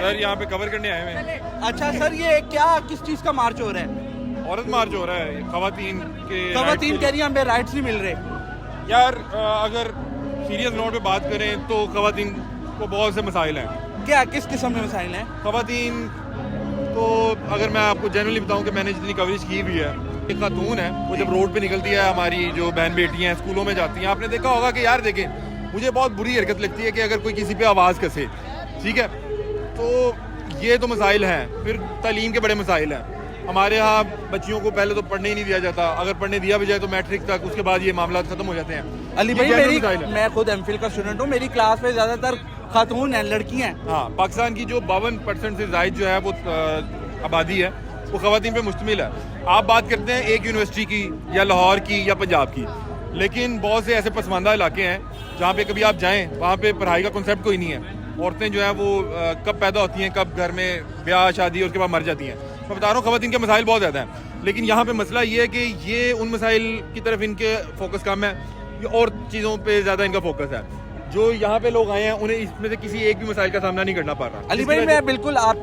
سر یہاں پہ کور کرنے آئے ہیں. اچھا سر, یہ کیا کس چیز کا مارچ ہو رہا ہے؟ عورت مارچ ہو رہا ہے, خواتین کہہ رہی ہیں ہمیں رائٹس نہیں مل رہے. یار اگر سیریس نوٹ پہ بات کریں تو خواتین کو بہت سے مسائل ہیں. کیا کس قسم کے مسائل ہیں؟ خواتین کو اگر میں آپ کو جنرلی بتاؤں کہ میں نے جتنی کوریج کی بھی ہے, ایک خاتون ہے وہ جب روڈ پہ نکلتی ہے, ہماری جو بہن بیٹیاں ہیں اسکولوں میں جاتی ہیں, آپ نے دیکھا ہوگا کہ یار دیکھیں مجھے بہت بری حرکت لگتی ہے کہ اگر کوئی کسی پہ آواز کسے, ٹھیک ہے, تو یہ تو مسائل ہیں. پھر تعلیم کے بڑے مسائل ہیں. ہمارے ہاں بچیوں کو پہلے تو پڑھنے ہی نہیں دیا جاتا, اگر پڑھنے دیا بھی جائے تو میٹرک تک, اس کے بعد یہ معاملات ختم ہو جاتے ہیں. علی بھائی میں خود ایم فل کا اسٹوڈنٹ ہوں, میری کلاس میں زیادہ تر خاتون ہیں, لڑکی ہیں. ہاں, پاکستان کی جو 52% سے زائد جو ہے وہ آبادی ہے وہ خواتین پہ مشتمل ہے. آپ بات کرتے ہیں ایک یونیورسٹی کی یا لاہور کی یا پنجاب کی, لیکن بہت سے ایسے پسماندہ علاقے ہیں جہاں پہ کبھی آپ جائیں وہاں پہ پڑھائی کا کنسیپٹ کوئی نہیں ہے. عورتیں جو ہیں وہ کب پیدا ہوتی ہیں, کب گھر میں بیاہ شادی, اس کے بعد مر جاتی ہیں. میں بتا رہا ہوں خواتین کے مسائل بہت زیادہ ہیں, لیکن یہاں پہ مسئلہ یہ ہے کہ یہ ان مسائل کی طرف ان کے فوکس کم ہے, یہ اور چیزوں پہ زیادہ ان کا فوکس ہے. جو یہاں پہ لوگ آئے ہیں انہیں اس میں سے کسی ایک بھی مسائل کا سامنا نہیں کرنا پڑ رہا. علی بھائی میں بالکل آپ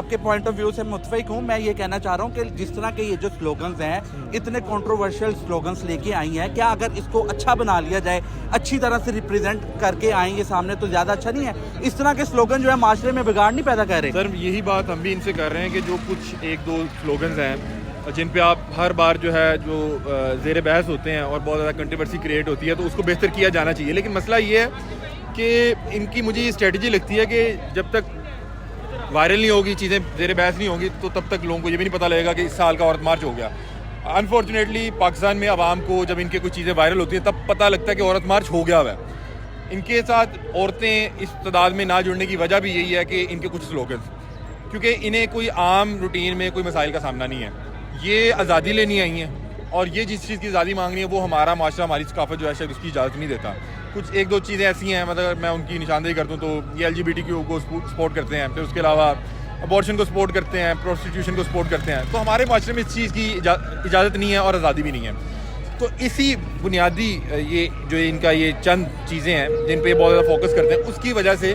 کے پوائنٹ آف ویو سے متفق ہوں. میں یہ کہنا چاہ رہا ہوں کہ جس طرح کے یہ جو سلوگنز ہیں, اتنے کنٹروورشل سلوگنز لے کے آئی ہیں, کیا اگر اس کو اچھا بنا لیا جائے, اچھی طرح سے ریپرزینٹ کر کے آئیں گے سامنے, تو زیادہ اچھا نہیں ہے؟ اس طرح کے سلوگن جو ہے معاشرے میں بگاڑ نہیں پیدا کر رہے؟ سر یہی بات ہم بھی ان سے کر رہے ہیں کہ جو کچھ ایک دو سلوگنز ہیں جن پہ آپ ہر بار جو ہے جو زیر بحث ہوتے ہیں اور بہت زیادہ کنٹروورسی کریٹ ہوتی ہے, تو اس کو بہتر کیا جانا چاہیے. لیکن مسئلہ یہ ہے کہ ان کی مجھے یہ اسٹریٹجی لگتی ہے کہ جب تک وائرل نہیں ہوگی, چیزیں زیر بحث نہیں ہوں گی, تو تب تک لوگوں کو یہ بھی نہیں پتہ لگے گا کہ اس سال کا عورت مارچ ہو گیا. انفارچونیٹلی پاکستان میں عوام کو جب ان کے کچھ چیزیں وائرل ہوتی ہیں تب پتہ لگتا ہے کہ عورت مارچ ہو گیا ہوا ہے. ان کے ساتھ عورتیں اس تعداد میں نہ جڑنے کی وجہ بھی یہی ہے کہ ان کے کچھ سلوگنز, کیونکہ انہیں کوئی عام روٹین میں کوئی مسائل کا سامنا نہیں ہے. یہ آزادی لینی آئی ہیں, اور یہ جس چیز کی آزادی مانگنی ہے وہ ہمارا معاشرہ, ہماری ثقافت جو ہے شاید اس کی اجازت نہیں دیتا. کچھ ایک دو چیزیں ایسی ہیں, مطلب میں ان کی نشاندہی کرتا ہوں تو یہ LGBTQ کو سپورٹ کرتے ہیں, پھر اس کے علاوہ ابورشن کو سپورٹ کرتے ہیں, پروسٹیٹیوشن کو سپورٹ کرتے ہیں. تو ہمارے معاشرے میں اس چیز کی اجازت نہیں ہے اور آزادی بھی نہیں ہے. تو اسی بنیادی یہ جو ان کا یہ چند چیزیں ہیں جن پہ بہت زیادہ فوکس کرتے ہیں, اس کی وجہ سے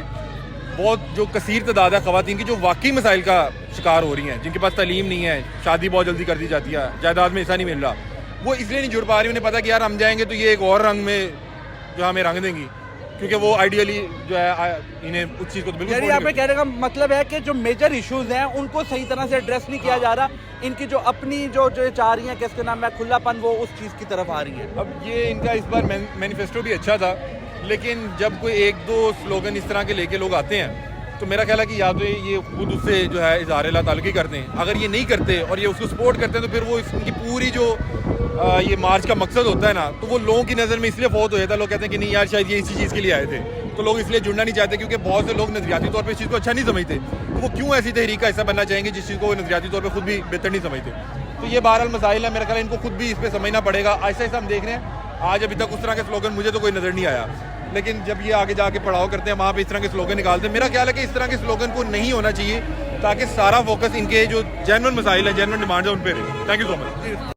بہت جو کثیر تعداد ہے خواتین کی جو واقعی مسائل کا شکار ہو رہی ہیں, جن کے پاس تعلیم نہیں ہے, شادی بہت جلدی کر دی جاتی ہے, جائیداد میں حصہ نہیں مل رہا, وہ اس لیے نہیں جڑ پا رہی. انہیں پتا کہ یار ہم جائیں گے تو یہ ایک اور رنگ میں جو ہمیں رنگ دیں گی, کیونکہ وہ آئیڈیلی جو ہے انہیں اس چیز کو تو بالکل. یہاں پہ کہنے کا مطلب ہے کہ جو میجر ایشوز ہیں ان کو صحیح طرح سے ایڈریس نہیں کیا جا رہا. ان کی جو اپنی جو چاہ رہی ہیں کہ اس کے نام ہے کھلا پن, وہ اس چیز کی طرف آ رہی ہیں. اب یہ ان کا اس بار مینیفیسٹو بھی اچھا تھا, لیکن جب کوئی ایک دو سلوگن اس طرح کے لے کے لوگ آتے ہیں تو میرا خیال ہے کہ یا تو یہ خود اس سے جو ہے اظہار لا تعلقی کرتے ہیں. اگر یہ نہیں کرتے اور یہ اس کو سپورٹ کرتے ہیں تو پھر وہ ان کی پوری جو یہ مارچ کا مقصد ہوتا ہے نا, تو وہ لوگوں کی نظر میں اس لیے فوت ہو جاتا ہے. لوگ کہتے ہیں کہ نہیں یار شاید یہ اسی چیز کے لیے آئے تھے, تو لوگ اس لیے جڑنا نہیں چاہتے, کیونکہ بہت سے لوگ نظریاتی طور پہ اس چیز کو اچھا نہیں سمجھتے. تو وہ کیوں ایسی تحریک کا حصہ بننا چاہیں گے جس چیز کو وہ نظریاتی طور پہ خود بھی بہتر نہیں سمجھتے. تو یہ بہرحال مسائل ہے, میرا خیال ہے ان کو خود بھی اس پہ سمجھنا پڑے گا. آہستہ آہستہ ہم دیکھ رہے ہیں, آج ابھی تک اس طرح کے سلوگن مجھے تو کوئی نظر نہیں آیا, لیکن جب یہ آگے جا کے پڑھاؤ کرتے ہیں وہاں پہ اس طرح کے سلوگن نکالتے ہیں. میرا خیال ہے کہ اس طرح کے سلوگن کو نہیں ہونا چاہیے, تاکہ سارا فوکس ان کے جو جینوئن مسائل ہیں, جینوئن ڈیمانڈ ہے, ان پہ رہے. Thank you so much.